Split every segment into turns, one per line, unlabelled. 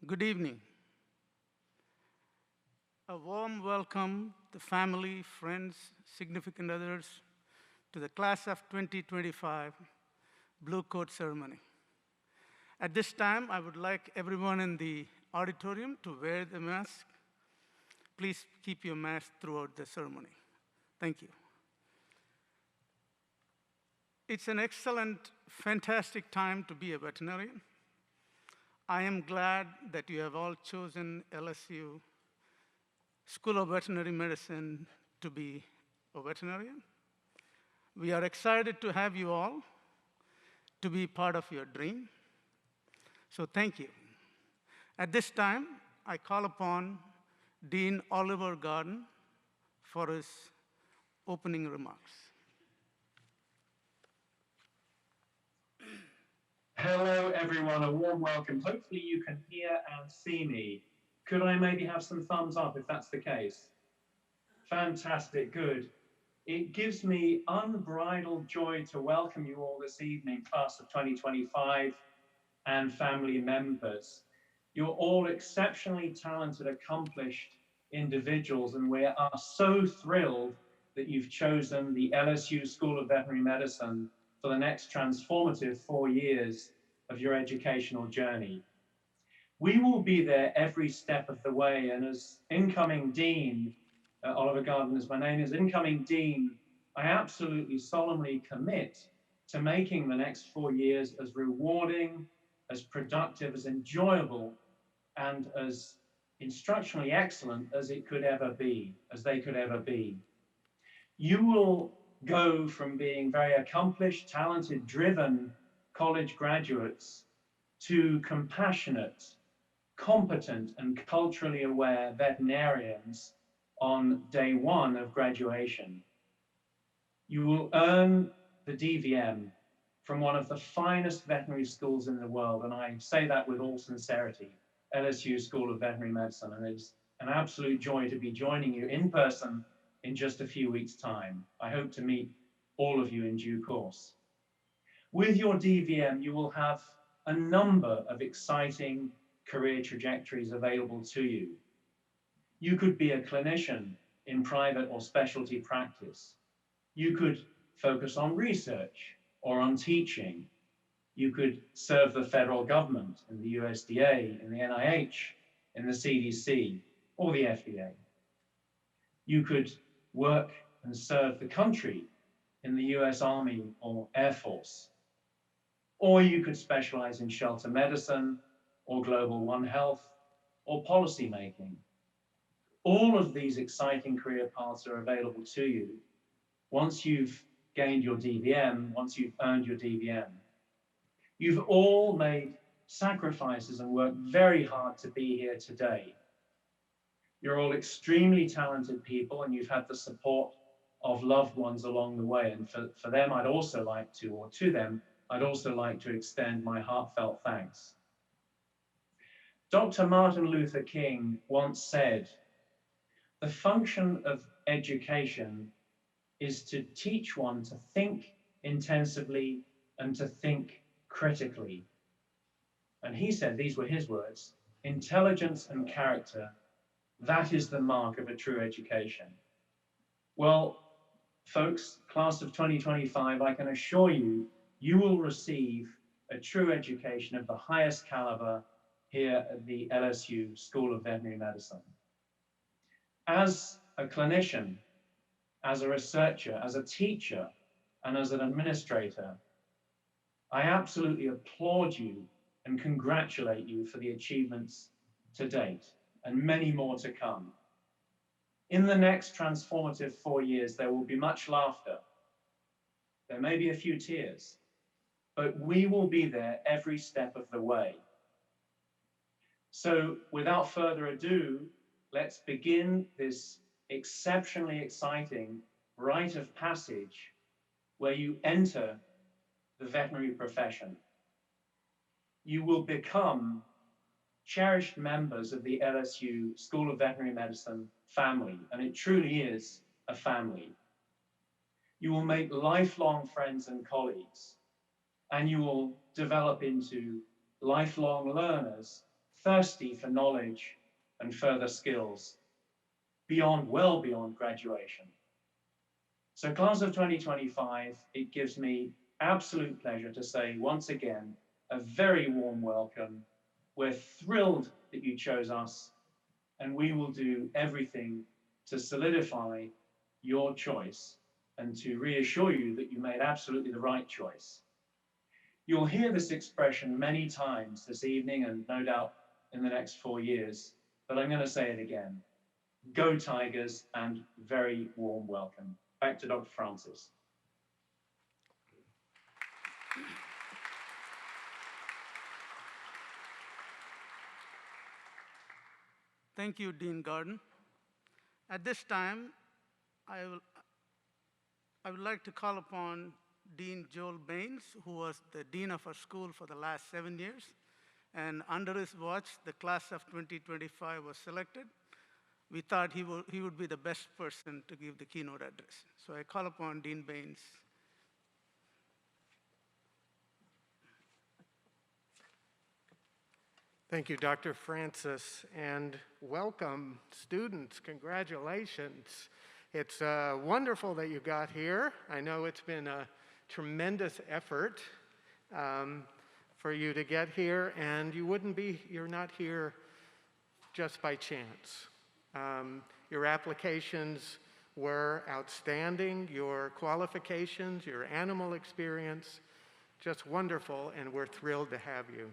Good evening. A warm welcome to family, friends, significant others to the class of 2025 Blue Coat Ceremony. At this time, I would like everyone in the auditorium to wear the mask. Please keep your mask throughout the ceremony. Thank you. It's an excellent, fantastic time to be a veterinarian. I am glad that you have all chosen LSU School of Veterinary Medicine to be a veterinarian. We are excited to have you all to be part of your dream. So thank you. At this time, I call upon Dean Oliver Garden for his opening remarks.
Hello, everyone. A warm welcome. Hopefully you can hear and see me. Could I maybe have some thumbs up if that's the case? Fantastic. Good. It gives me unbridled joy to welcome you all this evening, class of 2025 and family members. You're all exceptionally talented, accomplished individuals, and we are so thrilled that you've chosen the LSU School of Veterinary Medicine for the next transformative 4 years of your educational journey. We will be there every step of the way, and as incoming Dean, Oliver Garden is my name, as incoming Dean, I absolutely solemnly commit to making the next 4 years as rewarding, as productive, as enjoyable, and as instructionally excellent as it could ever be, as they could ever be. You will go from being very accomplished, talented, driven college graduates to compassionate, competent, and culturally aware veterinarians on day one of graduation. You will earn the DVM from one of the finest veterinary schools in the world, and I say that with all sincerity, LSU School of Veterinary Medicine, and it's an absolute joy to be joining you in person in just a few weeks' time. I hope to meet all of you in due course. With your DVM, you will have a number of exciting career trajectories available to you. You could be a clinician in private or specialty practice. You could focus on research or on teaching. You could serve the federal government in the USDA, in the NIH, in the CDC, or the FDA. You could work and serve the country in the US Army or Air Force. Or you could specialize in shelter medicine or global One Health or policy making. All of these exciting career paths are available to you once you've gained your DVM, once you've earned your DVM. You've all made sacrifices and worked very hard to be here today. You're all extremely talented people, and you've had the support of loved ones along the way. And for them, I'd also like to, or to them, I'd also like to extend my heartfelt thanks. Dr. Martin Luther King once said, "The function of education is to teach one to think intensively and to think critically." And he said, these were his words, "Intelligence and character, that is the mark of a true education." Well, folks, class of 2025, I can assure you, you will receive a true education of the highest caliber here at the LSU School of Veterinary Medicine. As a clinician, as a researcher, as a teacher, and as an administrator, I absolutely applaud you and congratulate you for the achievements to date, and many more to come. In the next transformative 4 years, there will be much laughter. There may be a few tears, but we will be there every step of the way. So without further ado, let's begin this exceptionally exciting rite of passage where you enter the veterinary profession. You will become cherished members of the LSU School of Veterinary Medicine family, and it truly is a family. You will make lifelong friends and colleagues, and you will develop into lifelong learners thirsty for knowledge and further skills beyond, well beyond graduation. So class of 2025, it gives me absolute pleasure to say once again, a very warm welcome. We're thrilled that you chose us, and we will do everything to solidify your choice and to reassure you that you made absolutely the right choice. You'll hear this expression many times this evening and no doubt in the next 4 years, but I'm going to say it again. Go Tigers, and very warm welcome. Back to Dr. Francis.
Thank you, Dean Garden. At this time, I would like to call upon Dean Joel Baines, who was the dean of our school for the last 7 years. And under his watch, the class of 2025 was selected. We thought he would be the best person to give the keynote address. So I call upon Dean Baines.
Thank you, Dr. Francis, and welcome, students. Congratulations. It's wonderful that you got here. I know it's been a tremendous effort for you to get here, and you're not here just by chance. Your applications were outstanding, your qualifications, your animal experience, just wonderful, and we're thrilled to have you.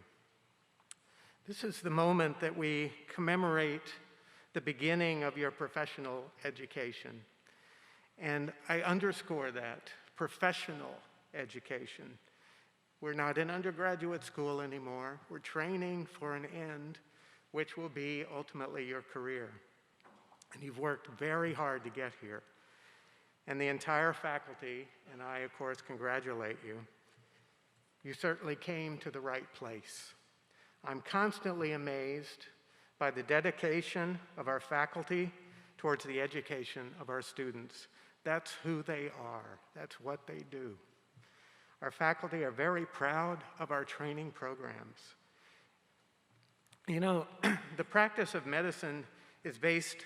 This is the moment that we commemorate the beginning of your professional education. And I underscore that, professional education. We're not in undergraduate school anymore. We're training for an end, which will be ultimately your career. And you've worked very hard to get here. And the entire faculty, and I, of course, congratulate you. You certainly came to the right place. I'm constantly amazed by the dedication of our faculty towards the education of our students. That's who they are. That's what they do. Our faculty are very proud of our training programs. You know, the practice of medicine is based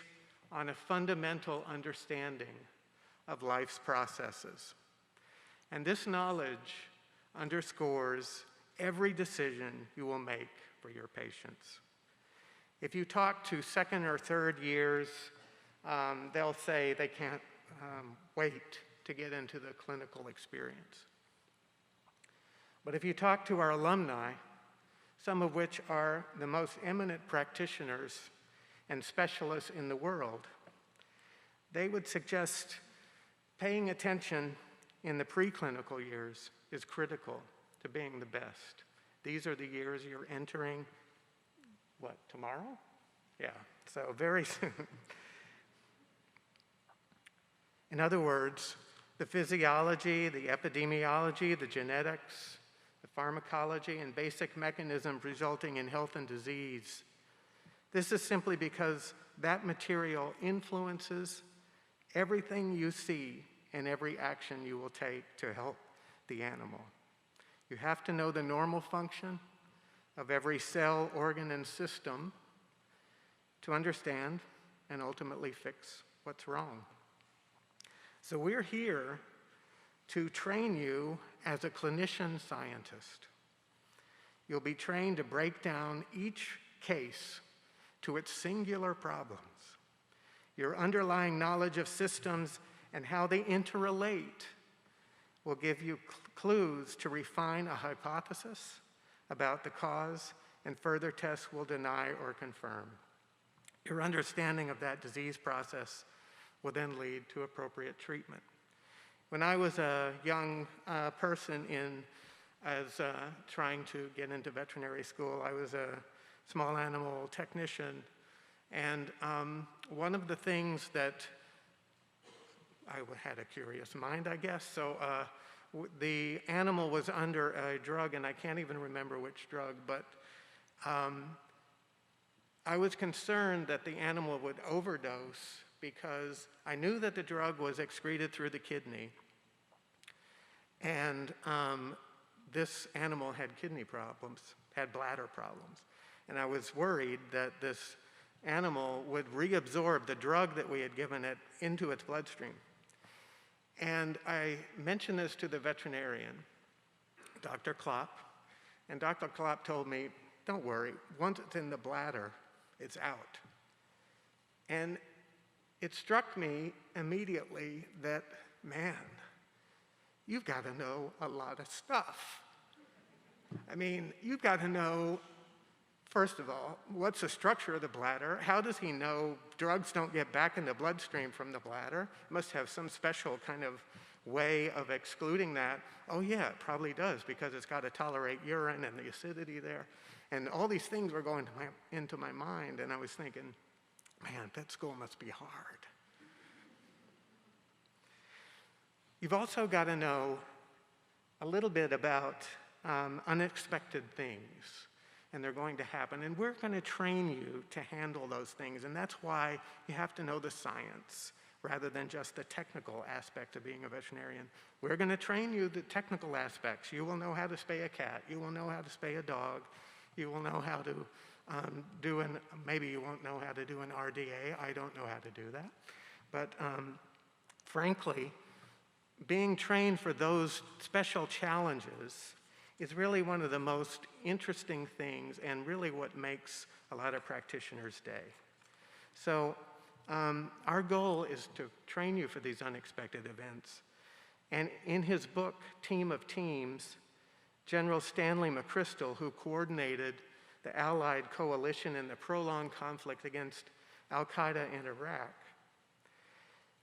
on a fundamental understanding of life's processes. And this knowledge underscores every decision you will make for your patients. If you talk to second or third years, they'll say they can't wait to get into the clinical experience. But if you talk to our alumni, some of which are the most eminent practitioners and specialists in the world, they would suggest paying attention in the preclinical years is critical to being the best. These are the years you're entering, what, tomorrow? Yeah, so very soon. In other words, the physiology, the epidemiology, the genetics, the pharmacology, and basic mechanisms resulting in health and disease. This is simply because that material influences everything you see and every action you will take to help the animal. You have to know the normal function of every cell, organ, and system to understand and ultimately fix what's wrong. So we're here to train you as a clinician scientist. You'll be trained to break down each case to its singular problems. Your underlying knowledge of systems and how they interrelate will give you clues to refine a hypothesis about the cause, and further tests will deny or confirm. Your understanding of that disease process will then lead to appropriate treatment. When I was a young person trying to get into veterinary school, I was a small animal technician, and one of the things that I had a curious mind, I guess, so the animal was under a drug, and I can't even remember which drug, but I was concerned that the animal would overdose because I knew that the drug was excreted through the kidney, and this animal had kidney problems, had bladder problems. And I was worried that this animal would reabsorb the drug that we had given it into its bloodstream. And I mentioned this to the veterinarian, Dr. Klopp, and Dr. Klopp told me, don't worry, once it's in the bladder, it's out. And it struck me immediately that, man, you've got to know a lot of stuff. I mean, you've got to know, first of all, what's the structure of the bladder? How does he know drugs don't get back in the bloodstream from the bladder? It must have some special kind of way of excluding that. Oh yeah, it probably does, because it's got to tolerate urine and the acidity there. And all these things were going into my mind, and I was thinking, man, vet school must be hard. You've also got to know a little bit about unexpected things, and they're going to happen. And we're going to train you to handle those things, and that's why you have to know the science rather than just the technical aspect of being a veterinarian. We're going to train you the technical aspects. You will know how to spay a cat. You will know how to spay a dog. You will know how to maybe you won't know how to do an RDA. I don't know how to do that. But frankly, being trained for those special challenges is really one of the most interesting things and really what makes a lot of practitioners' day. So our goal is to train you for these unexpected events. And in his book, Team of Teams, General Stanley McChrystal, who coordinated the Allied coalition in the prolonged conflict against al-Qaeda in Iraq,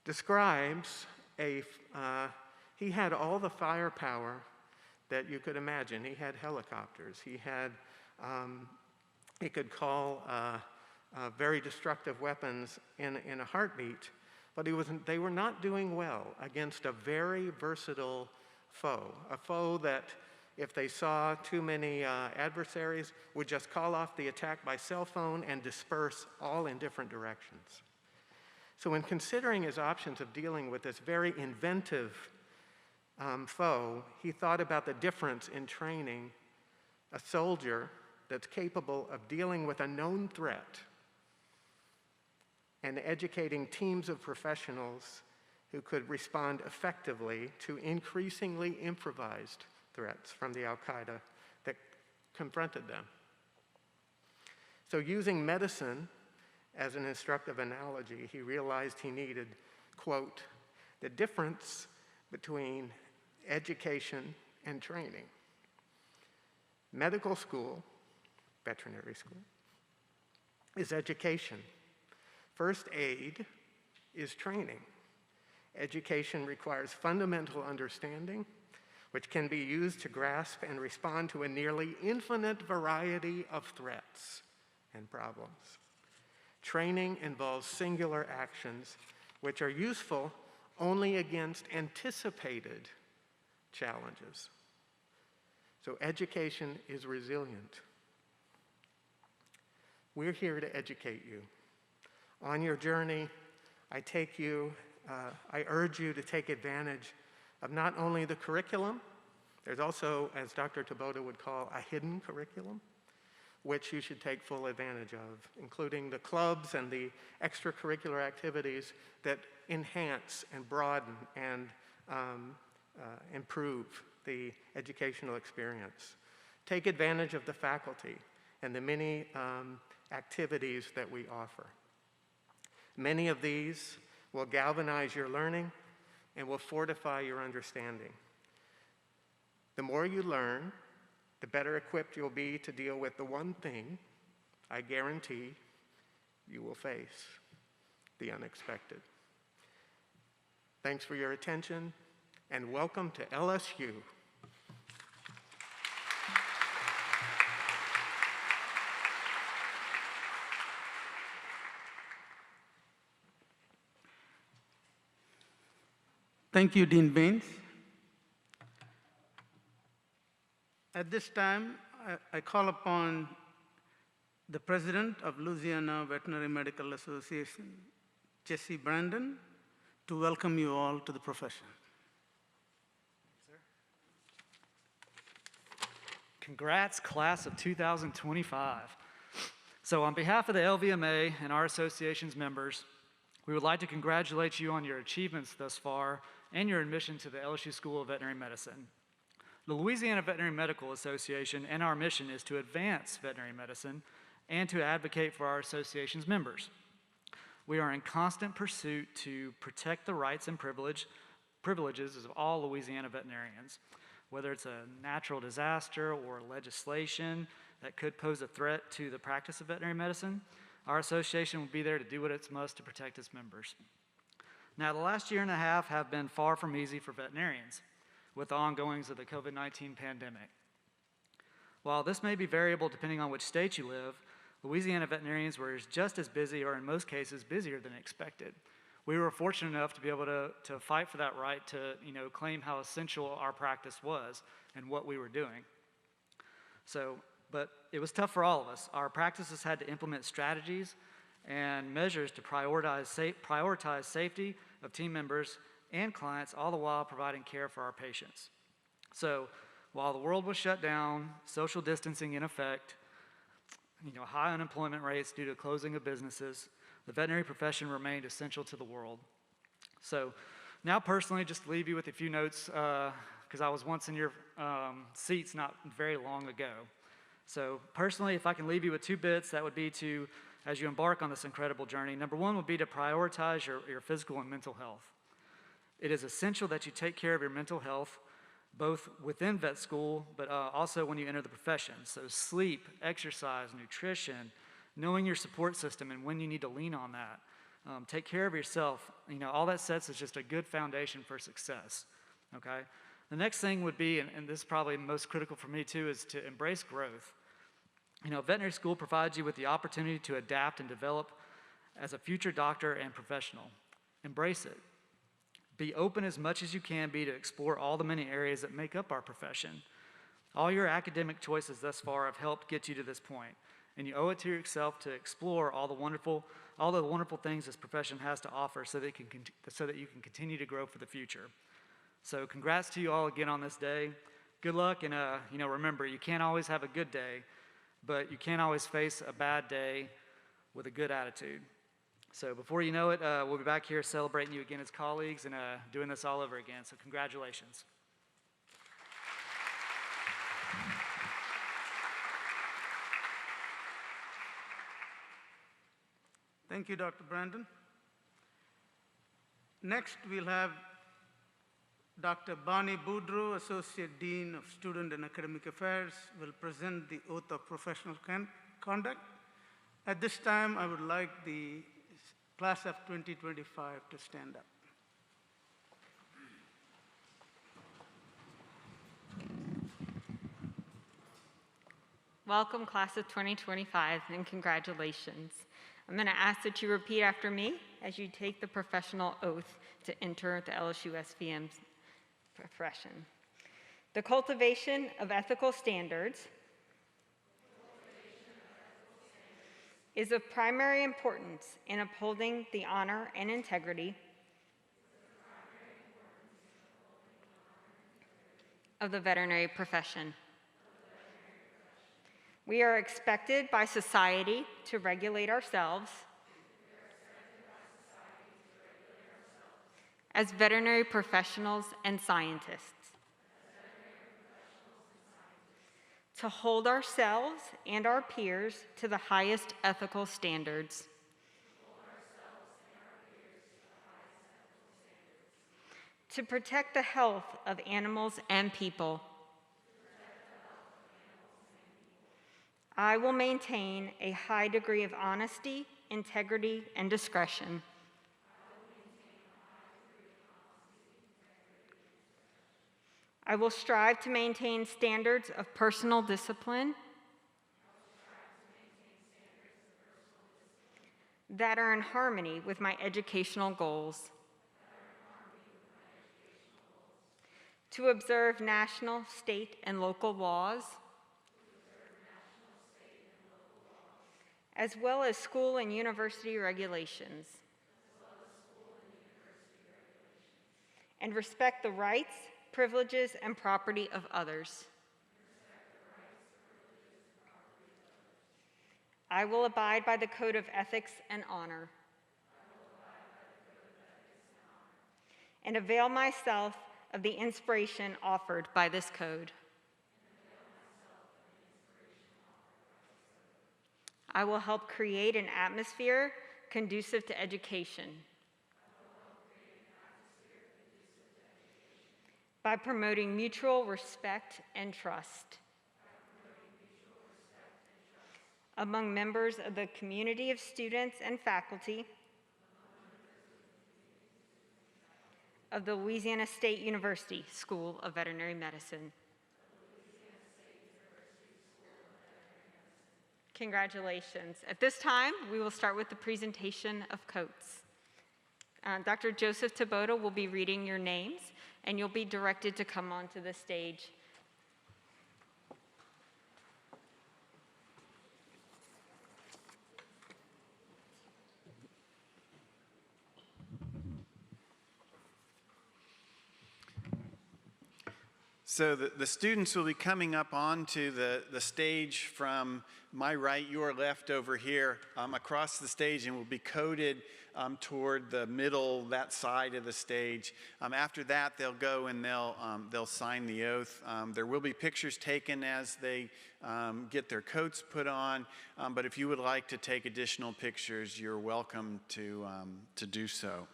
describes he had all the firepower that you could imagine. He had helicopters. He could call very destructive weapons in a heartbeat, but they were not doing well against a very versatile foe, a foe that if they saw too many adversaries would just call off the attack by cell phone and disperse all in different directions. So when considering his options of dealing with this very inventive foe, he thought about the difference in training a soldier that's capable of dealing with a known threat and educating teams of professionals who could respond effectively to increasingly improvised threats from the al-Qaeda that confronted them. So using medicine as an instructive analogy, he realized he needed, quote, the difference between education and training. Medical school, veterinary school, is education. First aid is training. Education requires fundamental understanding, which can be used to grasp and respond to a nearly infinite variety of threats and problems. Training involves singular actions, which are useful only against anticipated challenges. So education is resilient. We're here to educate you. On your journey, I urge you to take advantage of not only the curriculum, there's also, as Dr. Taboda would call, a hidden curriculum, which you should take full advantage of, including the clubs and the extracurricular activities that enhance and broaden and improve the educational experience. Take advantage of the faculty and the many activities that we offer. Many of these will galvanize your learning and will fortify your understanding. The more you learn, the better equipped you'll be to deal with the one thing I guarantee you will face, the unexpected. Thanks for your attention, and welcome to LSU.
Thank you, Dean Baines. At this time, I call upon the president of Louisiana Veterinary Medical Association, Jesse Brandon, to welcome you all to the profession.
Congrats, class of 2025. So on behalf of the LVMA and our association's members, we would like to congratulate you on your achievements thus far and your admission to the LSU School of Veterinary Medicine. The Louisiana Veterinary Medical Association and our mission is to advance veterinary medicine and to advocate for our association's members. We are in constant pursuit to protect the rights and privileges of all Louisiana veterinarians, whether it's a natural disaster or legislation that could pose a threat to the practice of veterinary medicine. Our association will be there to do what it must to protect its members. Now, the last year and a half have been far from easy for veterinarians with the ongoings of the COVID-19 pandemic. While this may be variable depending on which state you live, Louisiana veterinarians were just as busy, or in most cases, busier than expected. We were fortunate enough to be able to fight for that right to claim how essential our practice was and what we were doing. But it was tough for all of us. Our practices had to implement strategies and measures to prioritize safety of team members and clients, all the while providing care for our patients. So while the world was shut down, social distancing in effect, high unemployment rates due to closing of businesses, the veterinary profession remained essential to the world. So now personally, just to leave you with a few notes, because I was once in your seats not very long ago. So personally, if I can leave you with 2 bits, that would be to, as you embark on this incredible journey, number 1 would be to prioritize your physical and mental health. It is essential that you take care of your mental health, both within vet school, but also when you enter the profession. So sleep, exercise, nutrition, knowing your support system and when you need to lean on that. Take care of yourself. All that sets is just a good foundation for success, okay? The next thing would be, and this is probably most critical for me too, is to embrace growth. Veterinary school provides you with the opportunity to adapt and develop as a future doctor and professional. Embrace it. Be open as much as you can be to explore all the many areas that make up our profession. All your academic choices thus far have helped get you to this point, and you owe it to yourself to explore all the wonderful things this profession has to offer so that you can continue to grow for the future. So congrats to you all again on this day. Good luck, and remember, you can't always have a good day, but you can't always face a bad day with a good attitude. So before you know it, we'll be back here celebrating you again as colleagues and doing this all over again. So congratulations.
Thank you, Dr. Brandon. Next, we'll have Dr. Bonnie Boudreau, Associate Dean of Student and Academic Affairs, will present the Oath of Professional Conduct. At this time, I would like the Class of 2025 to stand up.
Welcome, Class of 2025, and congratulations. I'm going to ask that you repeat after me as you take the professional oath to enter the LSU SVM's profession. The cultivation of ethical standards is of primary importance in upholding the honor and integrity of the veterinary profession. We are expected by society to regulate ourselves as veterinary professionals and scientists, to hold ourselves and our peers to the highest ethical standards, to protect the health of animals and people. I will maintain a high degree of honesty, integrity, and discretion. I will strive to maintain standards of personal discipline that are in harmony with my educational goals. To observe national, state, and local laws, as well as school and university regulations, and respect the rights, privileges, and property of others. I will abide by the code of ethics and honor. And avail myself of the inspiration offered by this code. I will help create an atmosphere conducive to education by promoting mutual respect and trust among members of the community of students and faculty of the Louisiana State University School of Veterinary Medicine. Congratulations. At this time, we will start with the presentation of coats. Dr. Joseph Taboda will be reading your names, and you'll be directed to come onto the stage.
So the students will be coming up onto the stage from my right, your left over here, across the stage, and will be coded toward the middle, that side of the stage. After that, they'll go and they'll sign the oath. There will be pictures taken as they get their coats put on, but if you would like to take additional pictures, you're welcome to do so.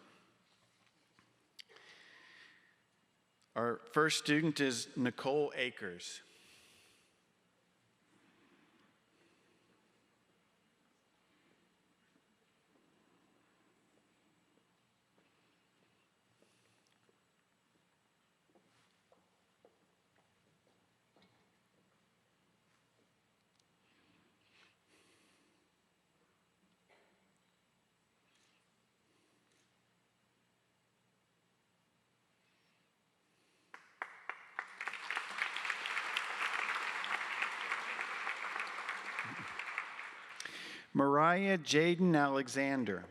Our first student is Nicole Akers. Mariah Jaden Alexander.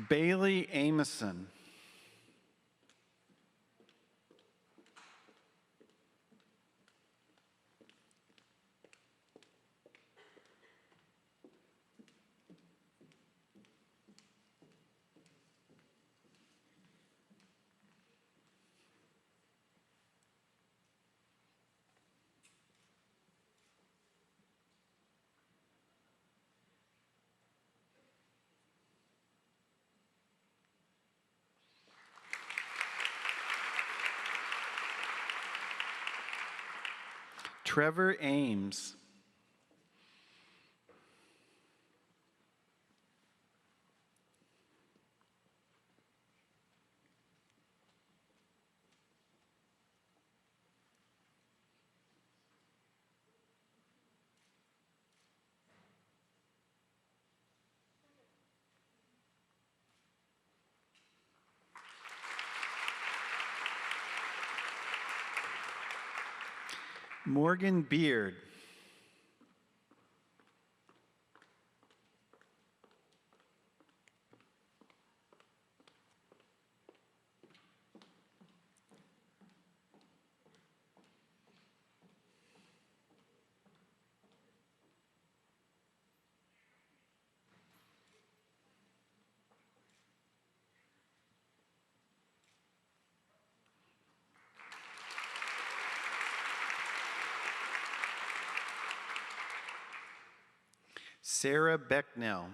Bailey Amison. Trevor Ames. Morgan Beard. Sarah Becknell.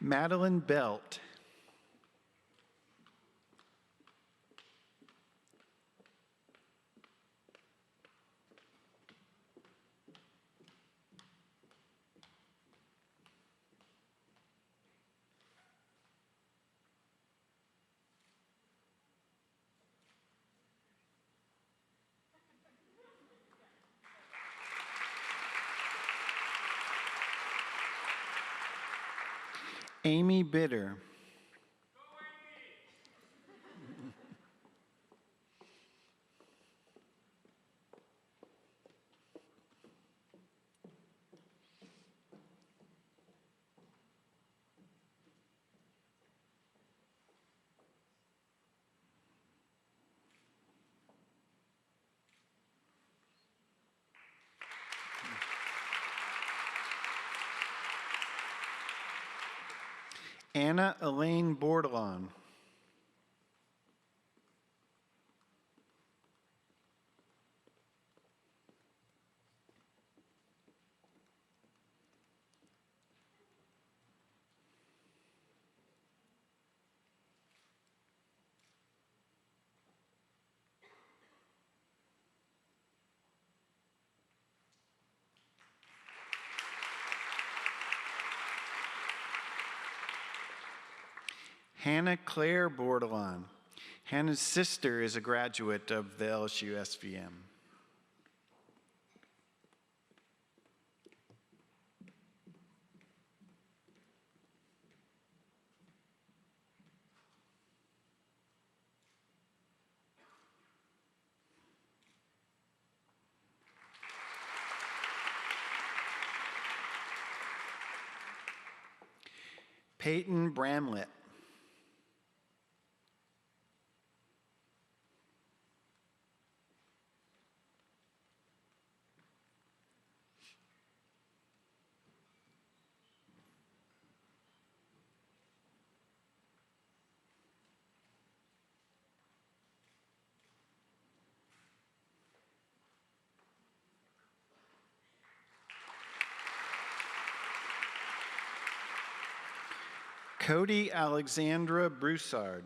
Madeline Belt. Amy Bitter. Anna Elaine Bordelon. Hannah Claire Bordelon. Hannah's sister is a graduate of the LSU SVM. Peyton Bramlett. Cody Alexandra Broussard.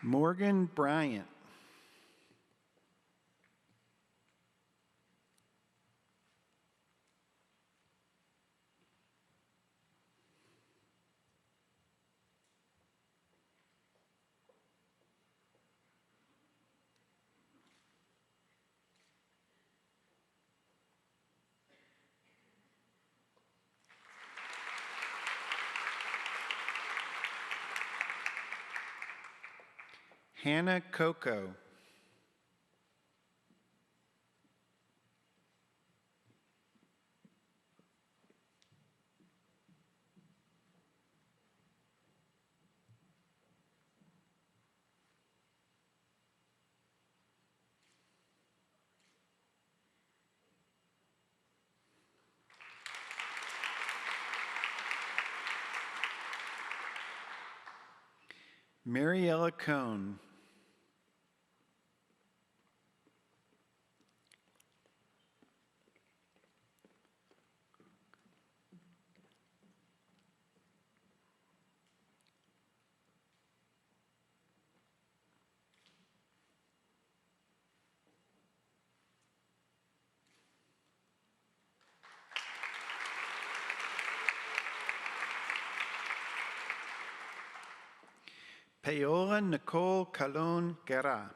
Morgan Bryant. Hannah Coco. Mariella Cohn. Paola Nicole Calon Guerra.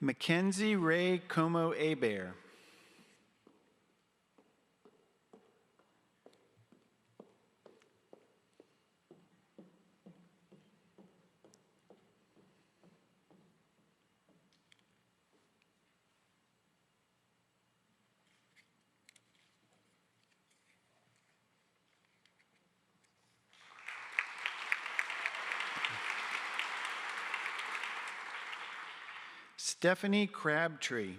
Mackenzie Ray Como Abear. Stephanie Crabtree.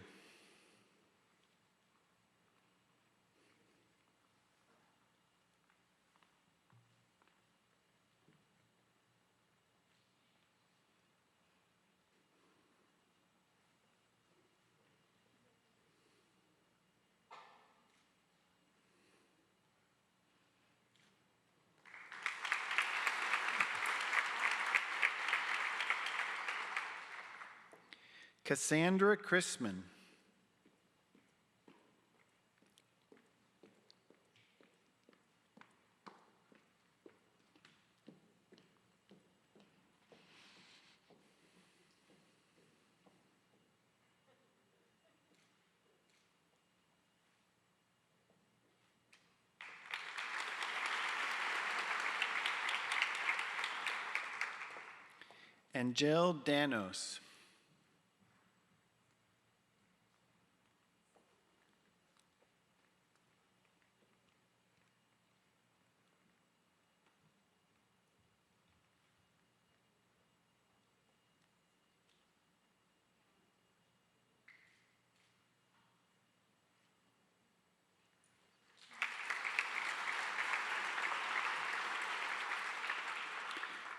Cassandra Chrisman. Angel Danos.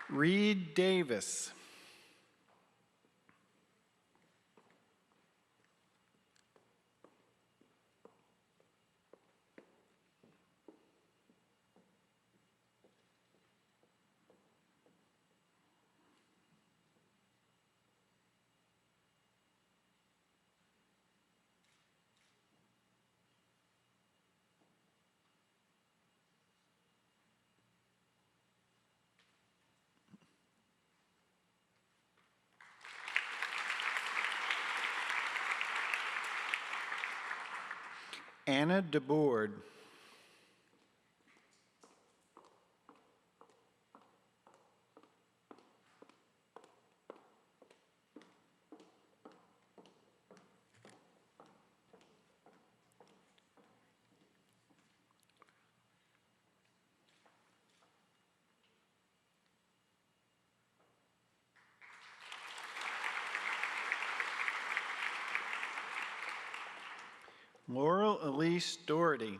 Reed Davis. Anna DeBoard. Laurel Elise Doherty.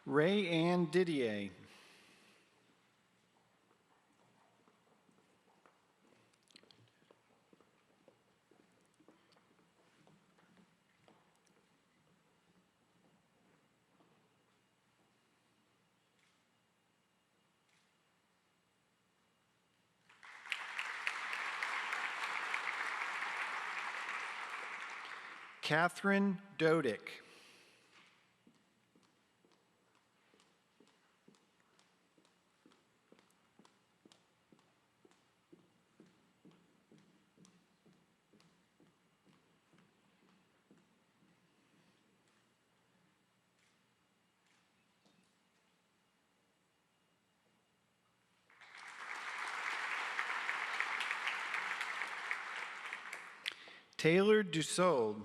Ray Ann Didier. Catherine Dodick. Taylor Dussault.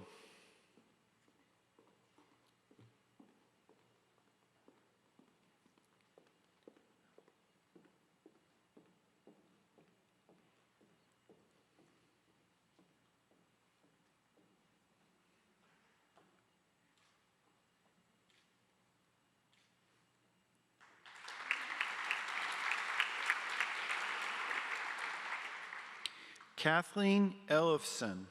Kathleen Ellefson.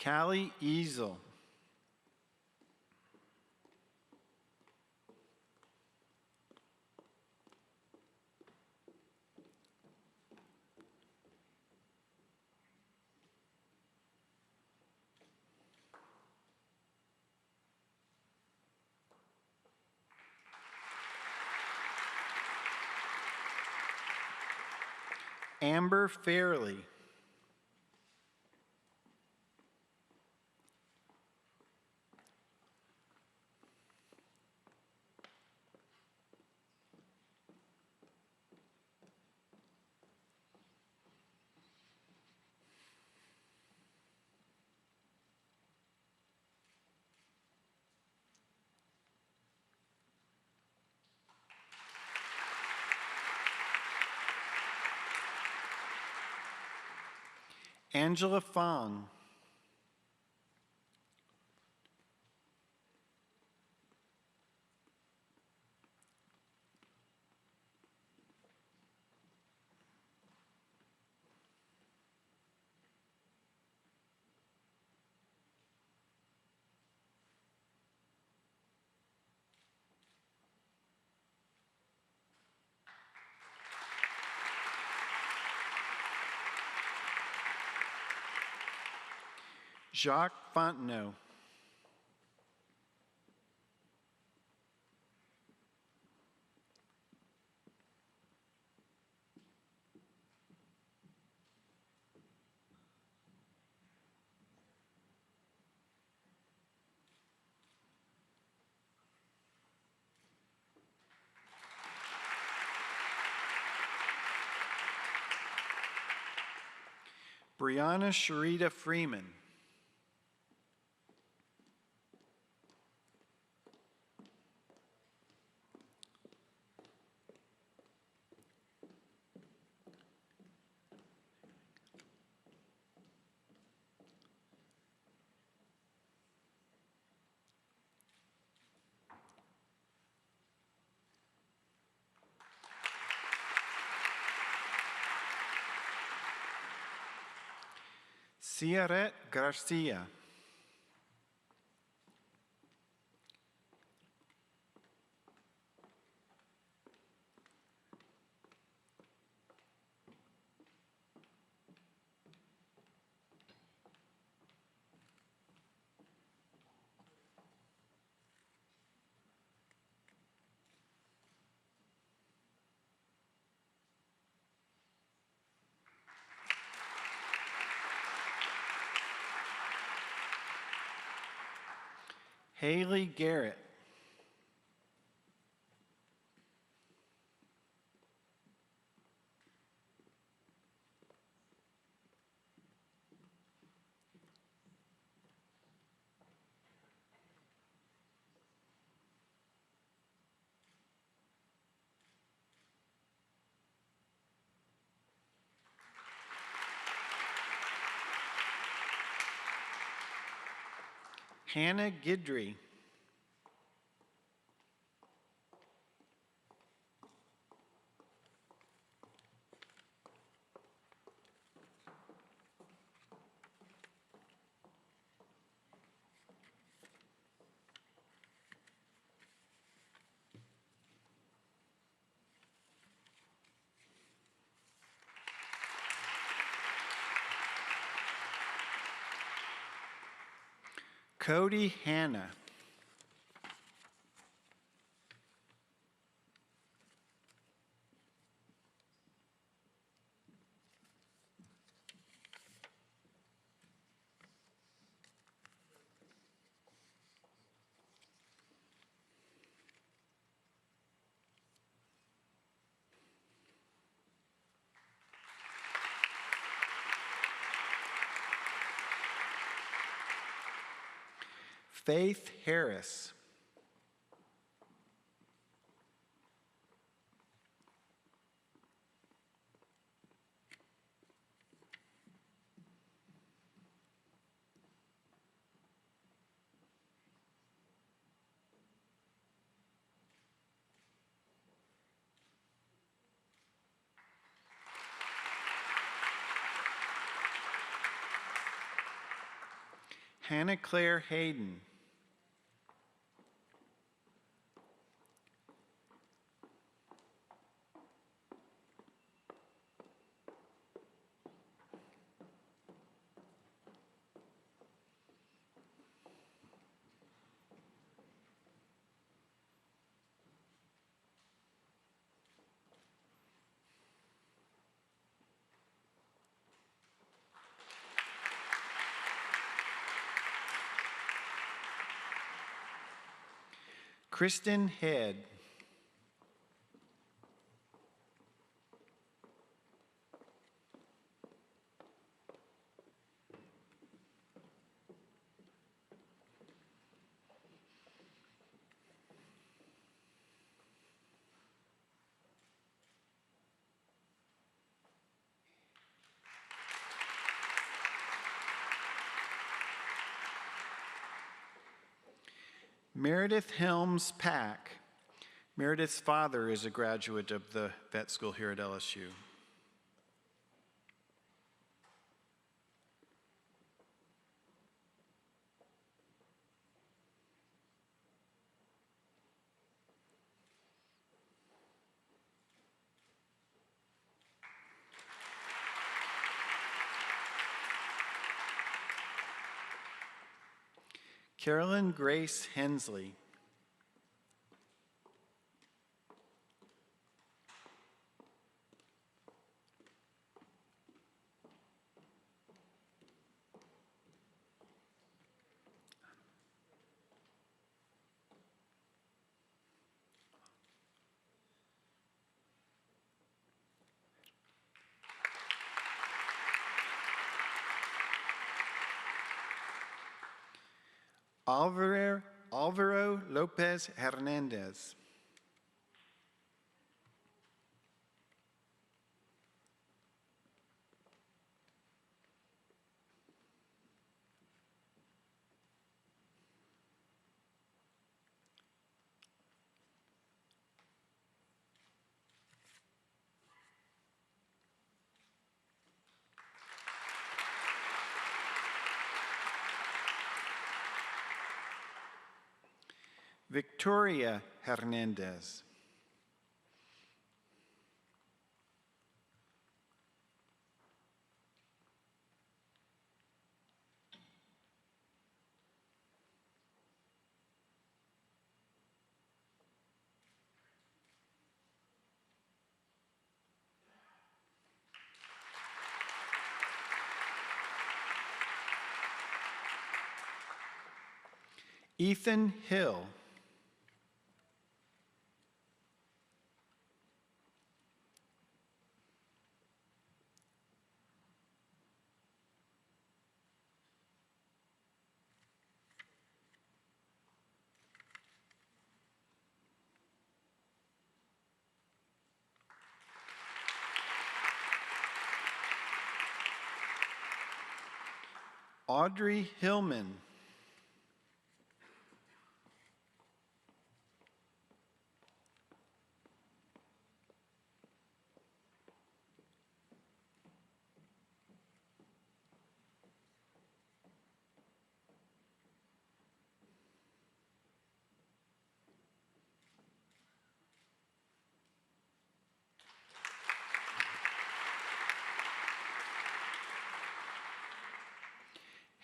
Callie Easel. Amber Fairley. Angela Fong. Jacques Fontenot. Brianna Sharita Freeman. Ciaret Garcia. Haley Garrett. Hannah Gidry. Cody Hanna. Faith Harris. Hannah Claire Hayden. Kristen Head. Meredith Helms Pack. Meredith's father is a graduate of the vet school here at LSU. Carolyn Grace Hensley. Alvaro Lopez Hernandez. Victoria Hernandez. Ethan Hill. Audrey Hillman.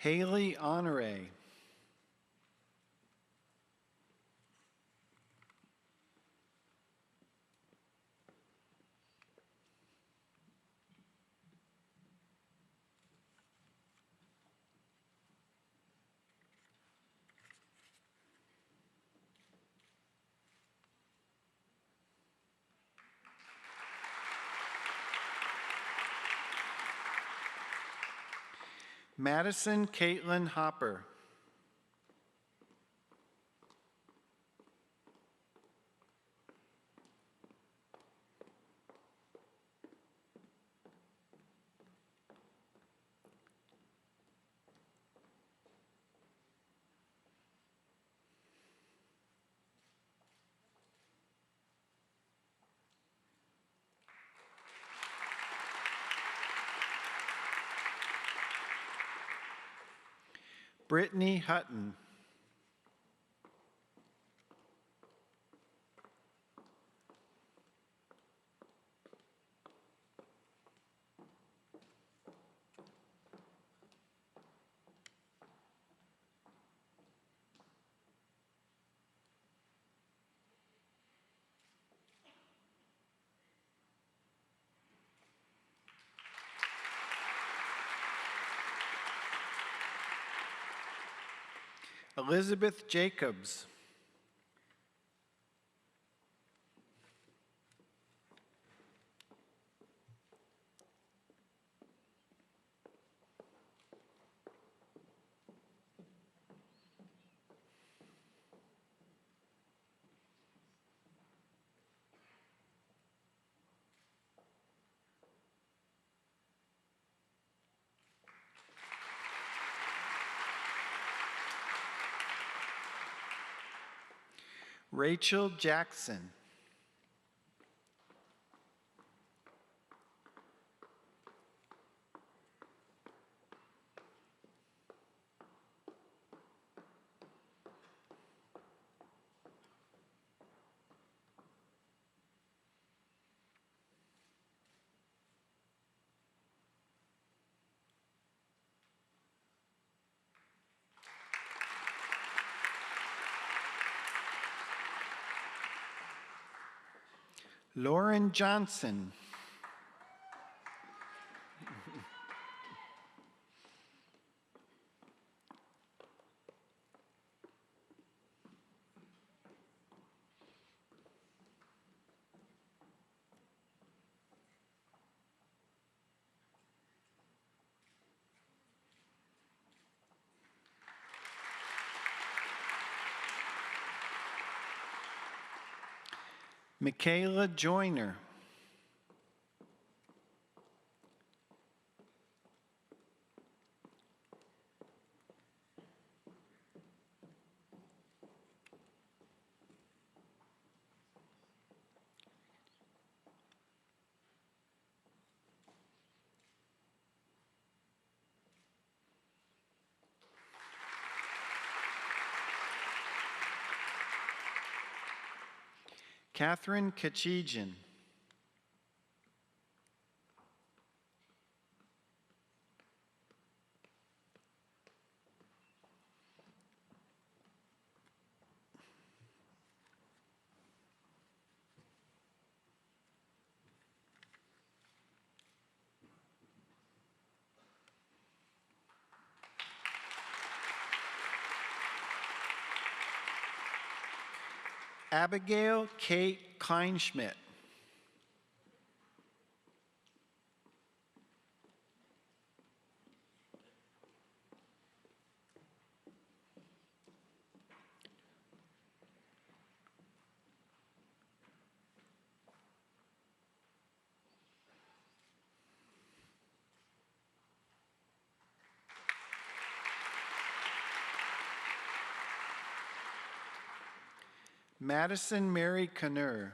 Haley Honore. Madison Caitlin Hopper. Brittany Hutton. Elizabeth Jacobs. Rachel Jackson. Lauren Johnson. Michaela Joyner. Catherine Kachijian. Abigail Kate Kleinschmidt. Madison Mary Knurr.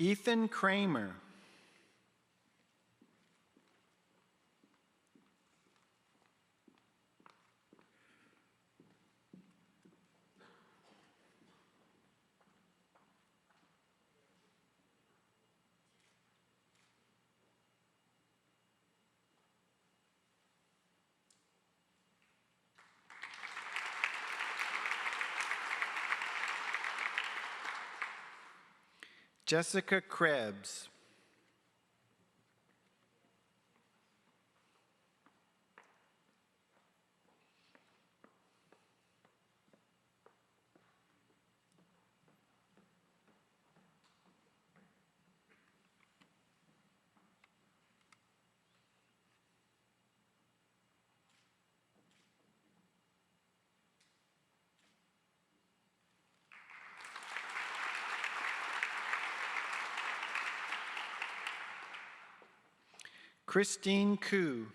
Ethan Kramer. Jessica Krebs. Christine Koo.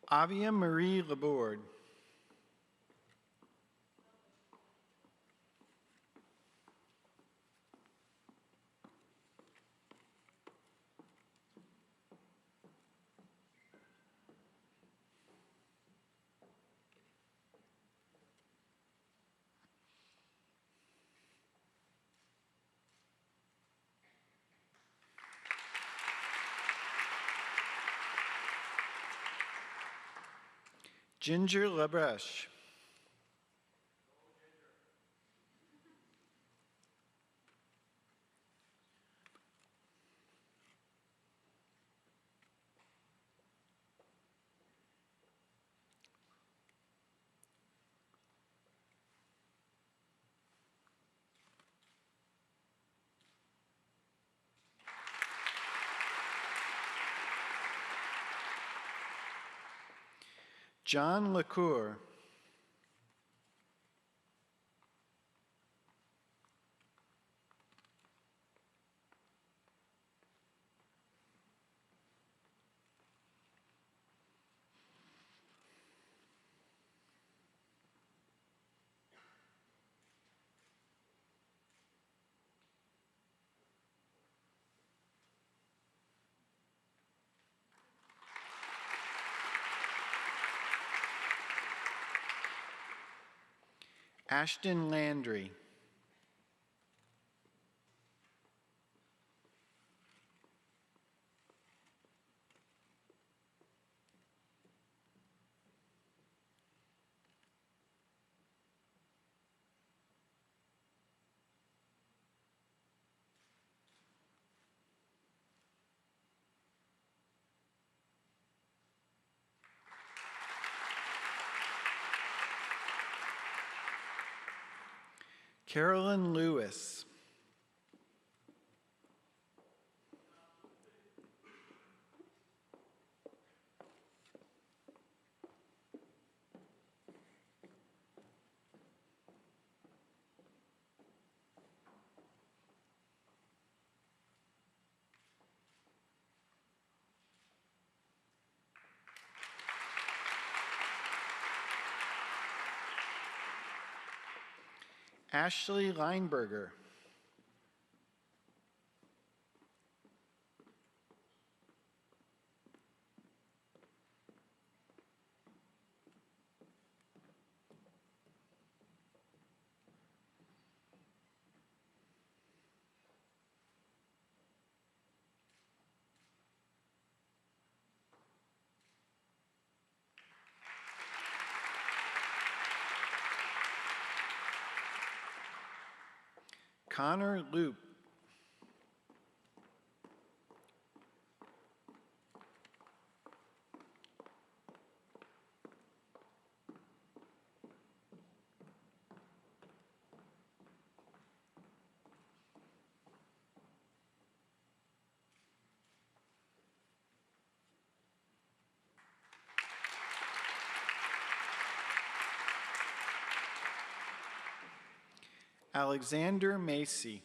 Avia Marie Laborde. Ginger Labreche. John LaCour. Ashton Landry. Carolyn Lewis. Ashley Leinberger. Connor Loop. Alexander Macy.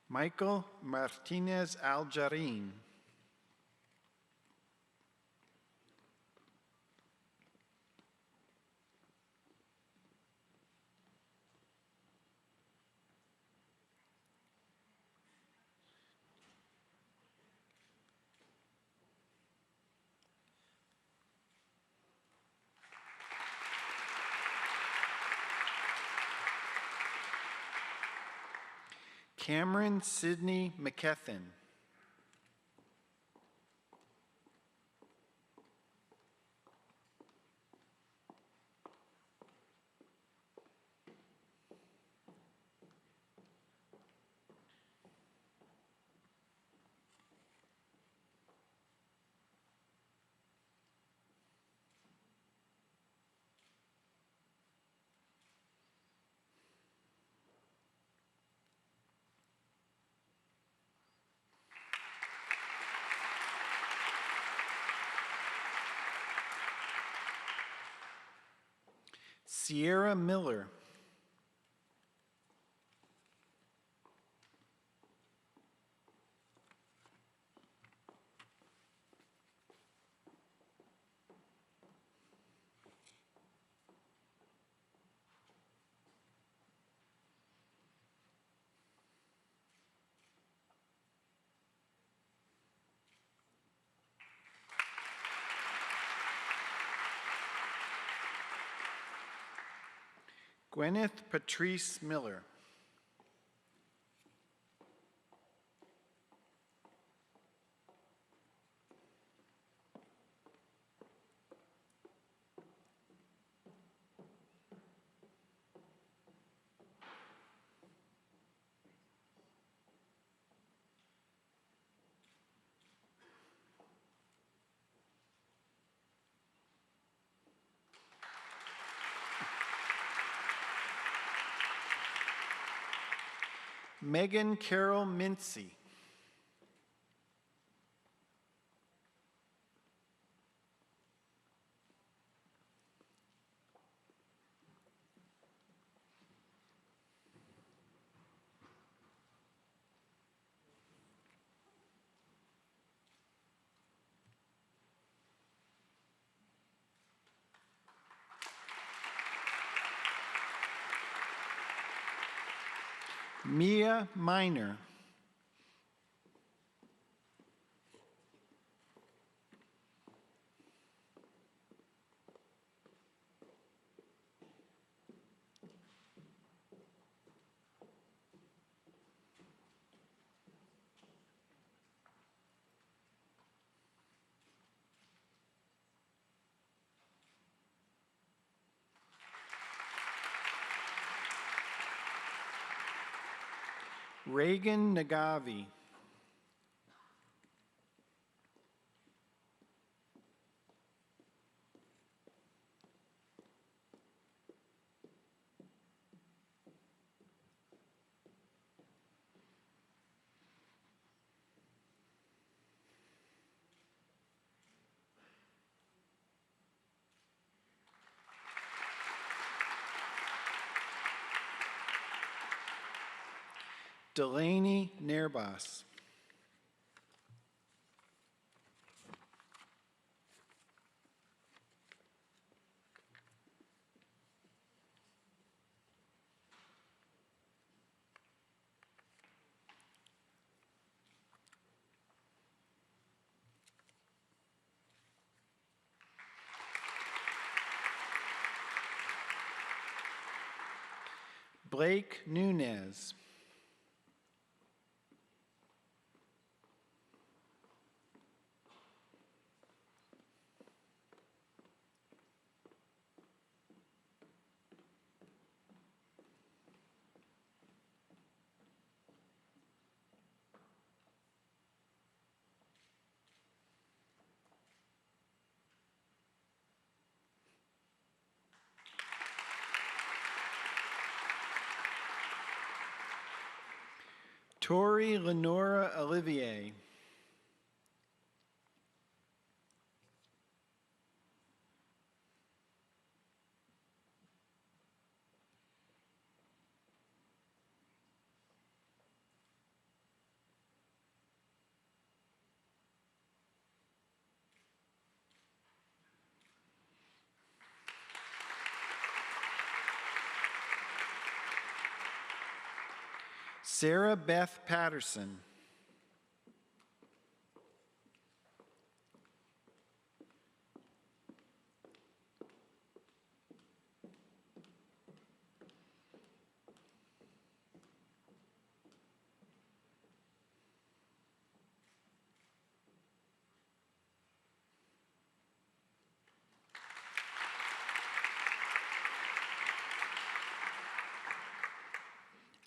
Michael Martinez Aljarin. Cameron Sidney McKethan. Sierra Miller. Gwyneth Patrice Miller. Megan Carol Mincy. Mia Miner. Reagan Nagavi. Delaney Nerbas. Blake Nunez. Tori Lenora Olivier. Sarah Beth Patterson.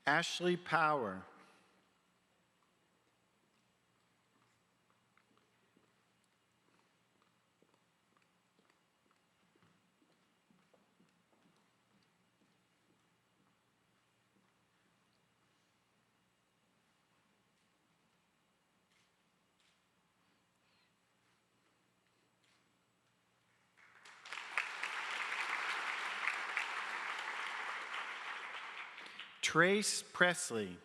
Ashley Power. Trace Presley.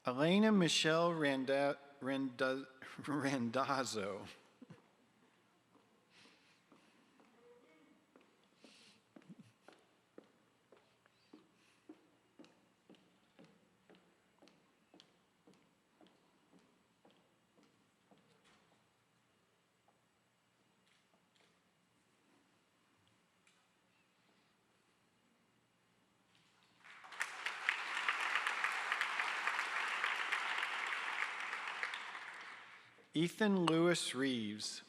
Elena Michelle Randazzo. Ethan Lewis Reeves.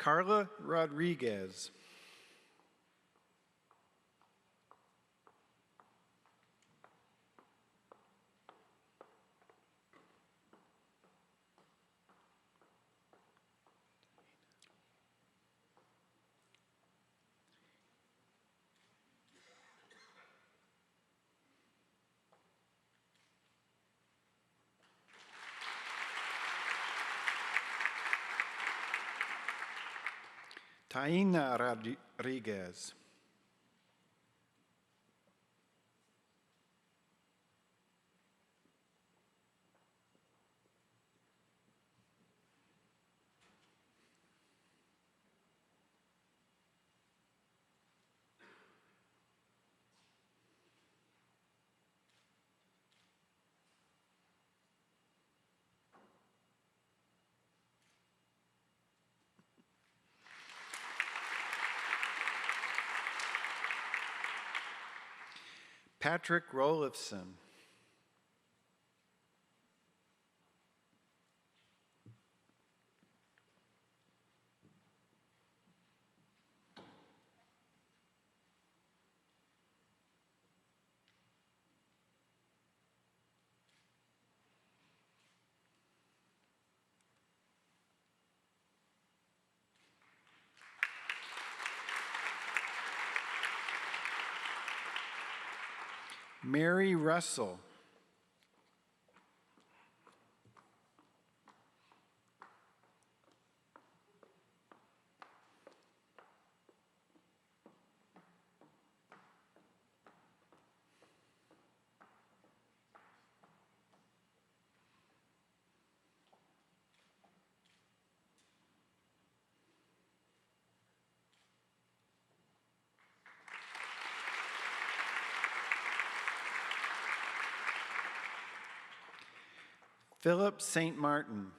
Carla Rodriguez. Taina Rodriguez. Patrick Rolifson. Mary Russell. Philip St. Martin.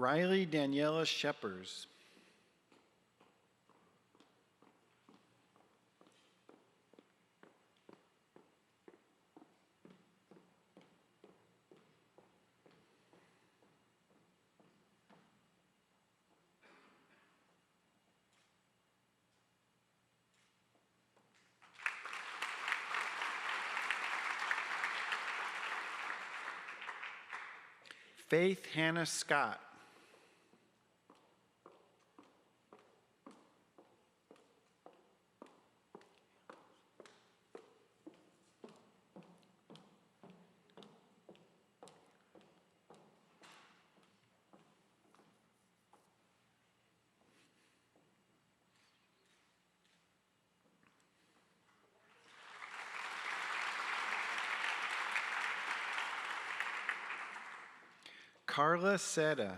Riley Daniela Sheppers. Faith Hannah Scott. Carla Seta.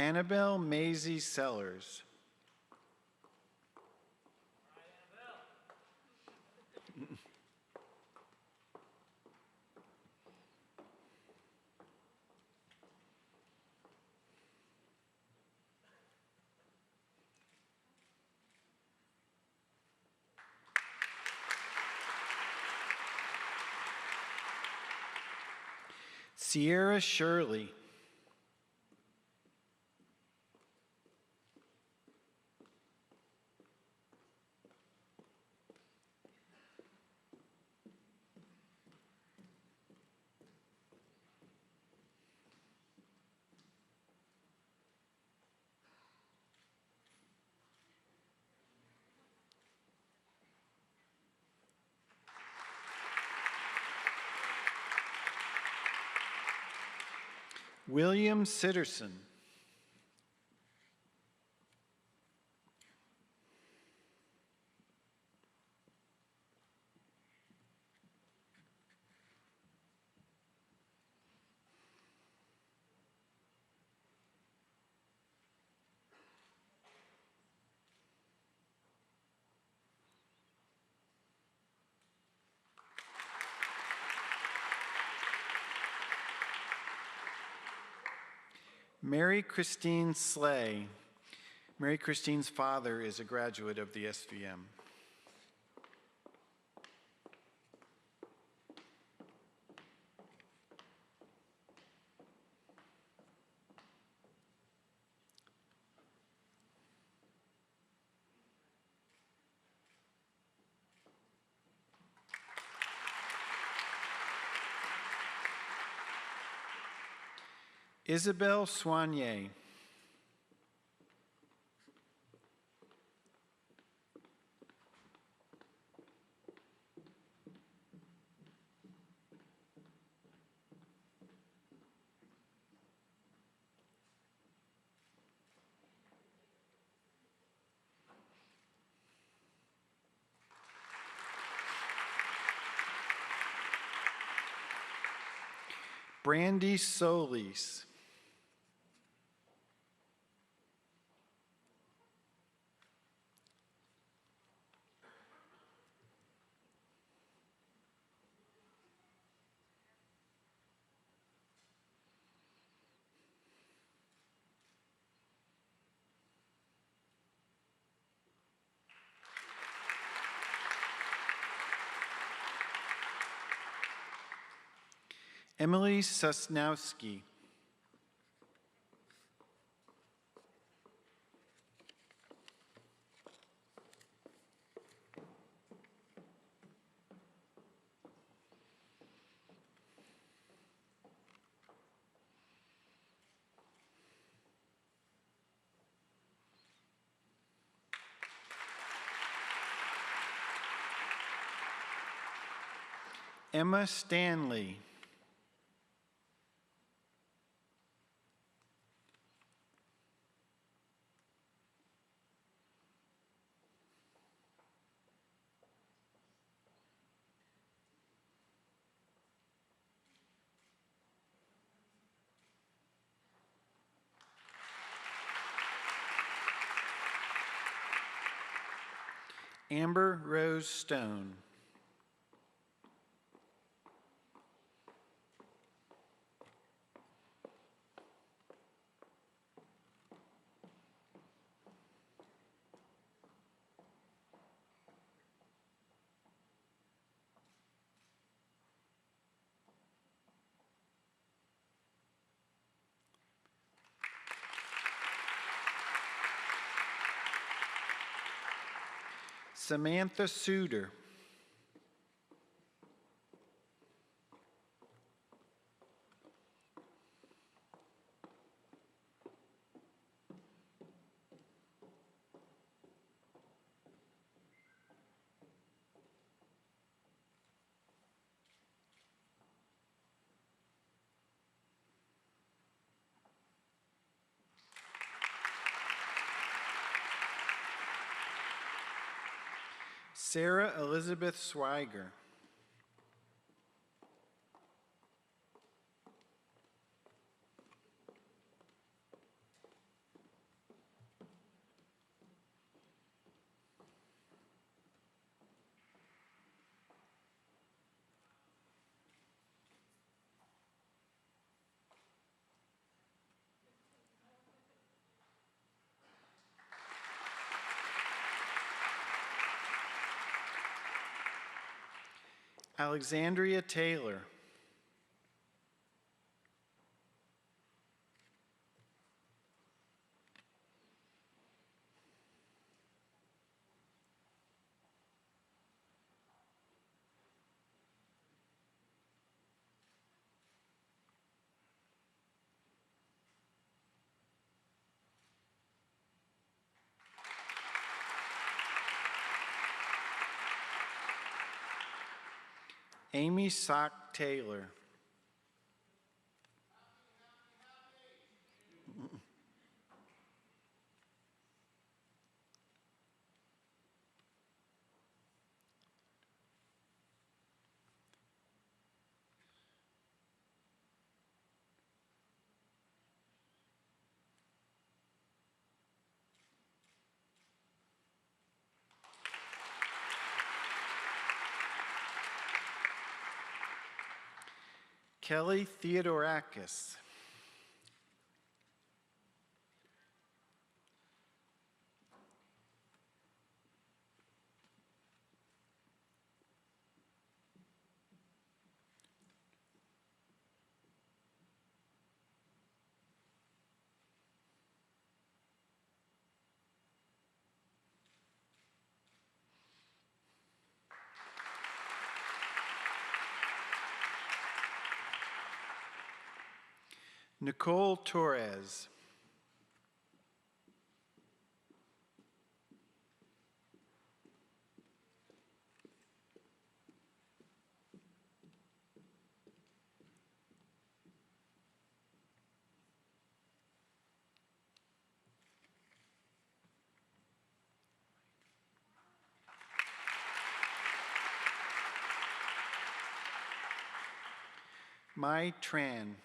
Annabelle Maisie Sellers. Sierra Shirley. William Sitterson. Mary Christine Slay. Mary Christine's father is a graduate of the SVM. Isabel Soignet. Brandy Solis. Emily Sosnowski. Emma Stanley. Amber Rose Stone. Samantha Suter. Sarah Elizabeth Swiger. Alexandria Taylor. Amy Sock Taylor. Kelly Theodorakis. Nicole Torres. Mai Tran.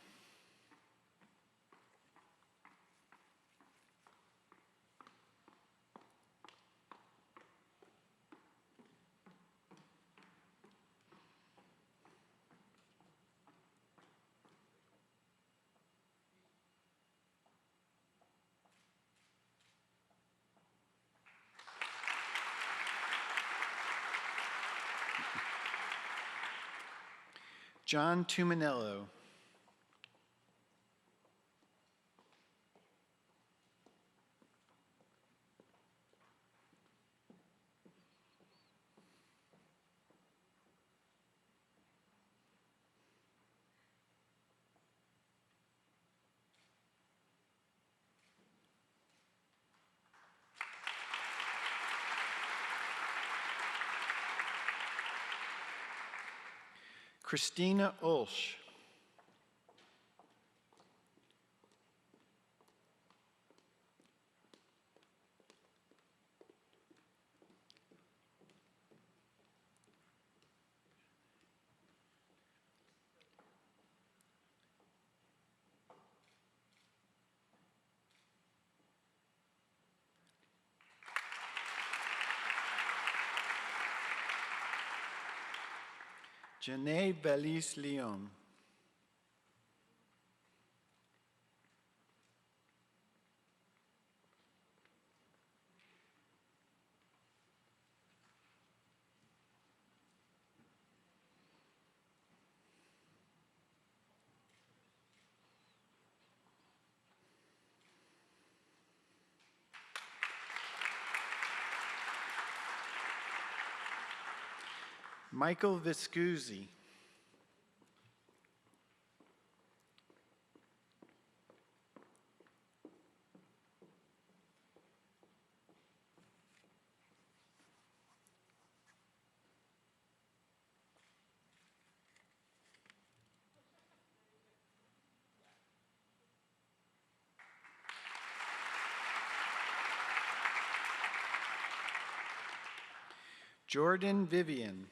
John Tuminello. Christina Ulsh. Janae Belis Leon. Michael Viscusi. Jordan Vivian.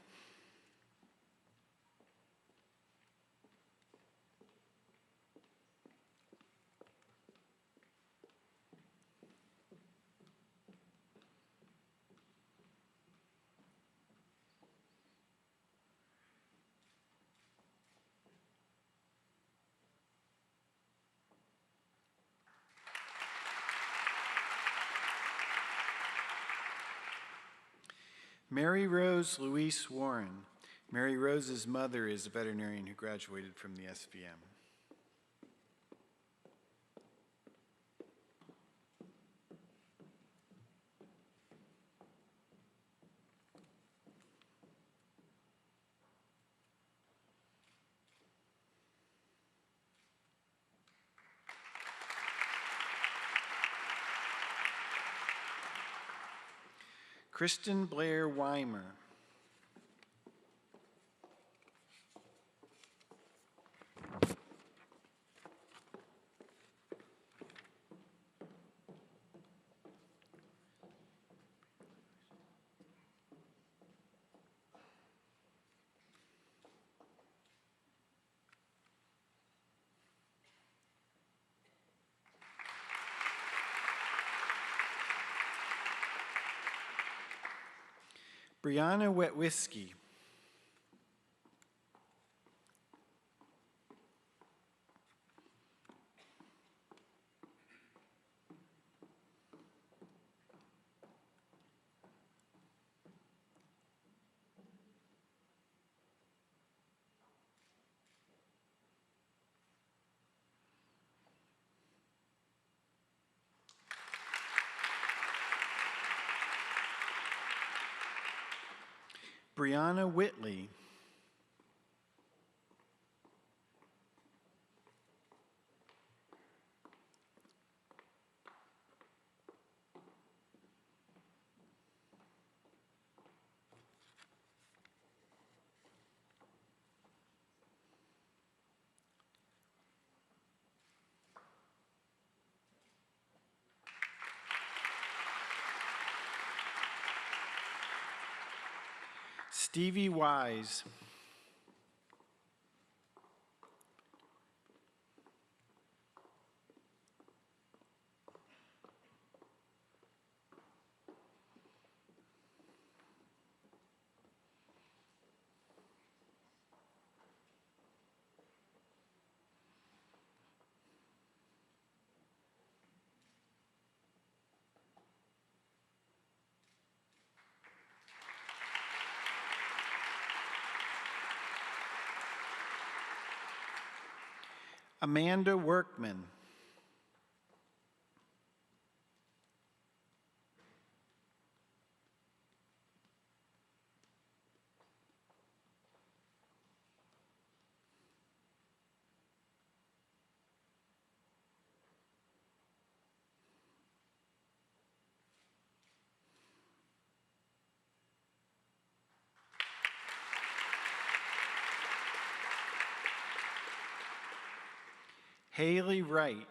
Mary Rose Louise Warren. Mary Rose's mother is a veterinarian who graduated from the SVM. Kristen Blair Weimer. Brianna Wetwisky. Brianna Whitley. Stevie Wise. Amanda Workman. Haley Wright.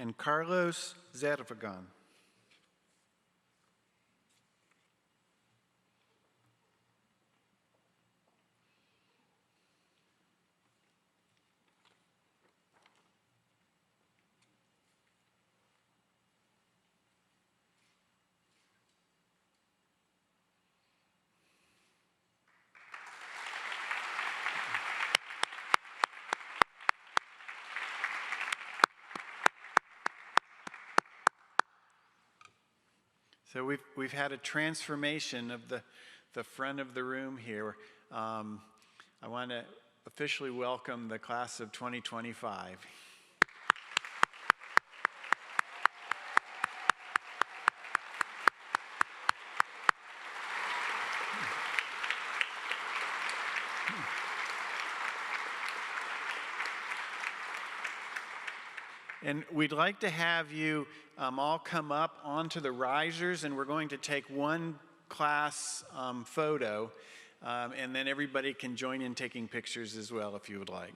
And Carlos Zervagan. So we've had a transformation of the front of the room here. I want to officially welcome the class of 2025. And we'd like to have you all come up onto the risers, and we're going to take one class photo, and then everybody can join in taking pictures as well if you would like.